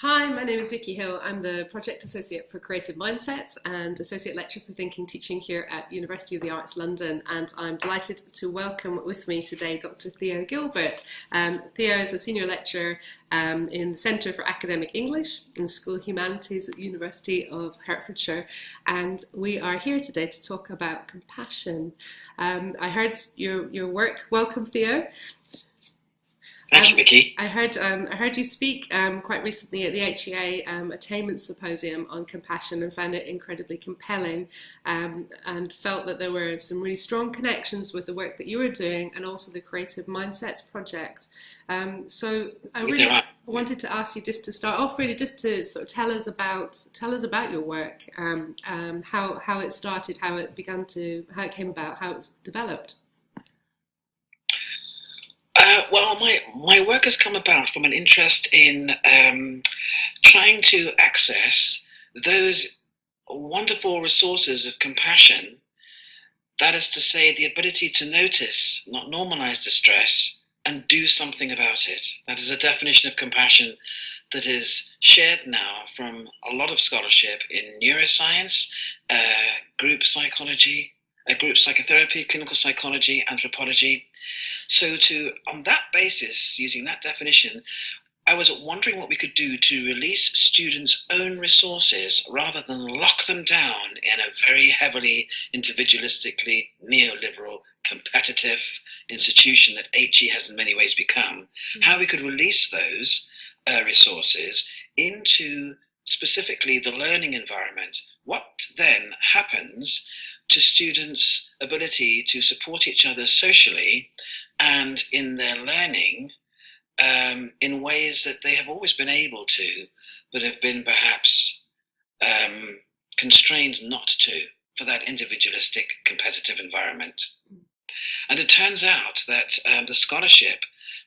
Hi, my name is Vikki Hill. I'm the Project Associate for Creative Mindsets and Associate Lecturer for Thinking Teaching here at University of the Arts London, and I'm delighted to welcome with me today Dr Theo Gilbert. Theo is a Senior Lecturer in the Centre for Academic English in School of Humanities at the University of Hertfordshire, and we are here today to talk about compassion. I heard your work. Welcome, Theo. Thank you, Vikki. I heard you speak quite recently at the HEA Attainment Symposium on compassion and found it incredibly compelling, and felt that there were some really strong connections with the work that you were doing and also the Creative Mindsets project. So I really wanted to ask you just to start off, really just to sort of tell us about your work, how it started, how it came about, how it's developed. Well, my work has come about from an interest in trying to access those wonderful resources of compassion. That is to say, the ability to notice, not normalize distress, and do something about it. That is a definition of compassion that is shared now from a lot of scholarship in neuroscience, group psychology, group psychotherapy, clinical psychology, anthropology. So on that basis, using that definition, I was wondering what we could do to release students' own resources rather than lock them down in a very heavily individualistically neoliberal competitive institution that HE has in many ways become, how we could release those resources into specifically the learning environment. What then happens to students' ability to support each other socially and in their learning in ways that they have always been able to, but have been perhaps constrained not to for that individualistic competitive environment. And it turns out that the scholarship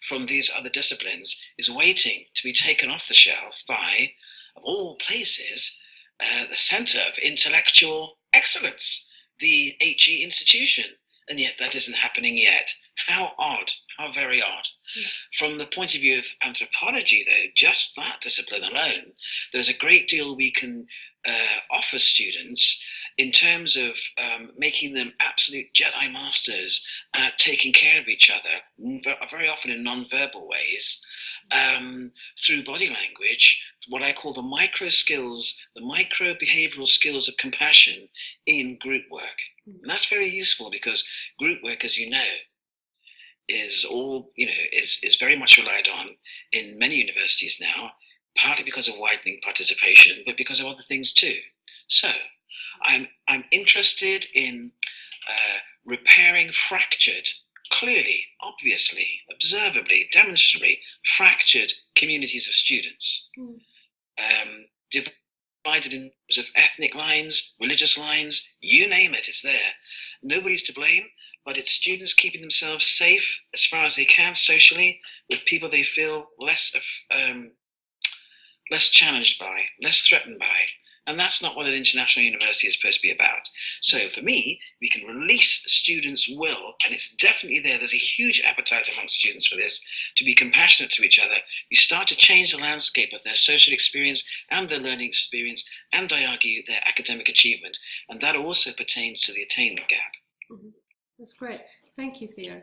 from these other disciplines is waiting to be taken off the shelf by, of all places, the Centre of Intellectual Excellence, the HE institution, and yet that isn't happening yet. How odd, how very odd. From the point of view of anthropology, though, just that discipline alone, there's a great deal we can offer students in terms of making them absolute Jedi masters at taking care of each other, very often in non-verbal ways, through body language, what I call the micro skills, the micro behavioral skills of compassion in group work. And that's very useful because group work, as you know, is very much relied on in many universities now, partly because of widening participation, but because of other things too. So I'm interested in repairing fractured, clearly, obviously, observably, demonstrably fractured communities of students, divided in terms of ethnic lines, religious lines, you name it, it's there. Nobody's to blame, but it's students keeping themselves safe as far as they can socially with people they feel less challenged by, less threatened by. And that's not what an international university is supposed to be about. So for me, we can release students' will, and it's definitely there. There's a huge appetite among students for this, to be compassionate to each other. We start to change the landscape of their social experience and their learning experience, and I argue their academic achievement. And that also pertains to the attainment gap. That's great. Thank you, Theo.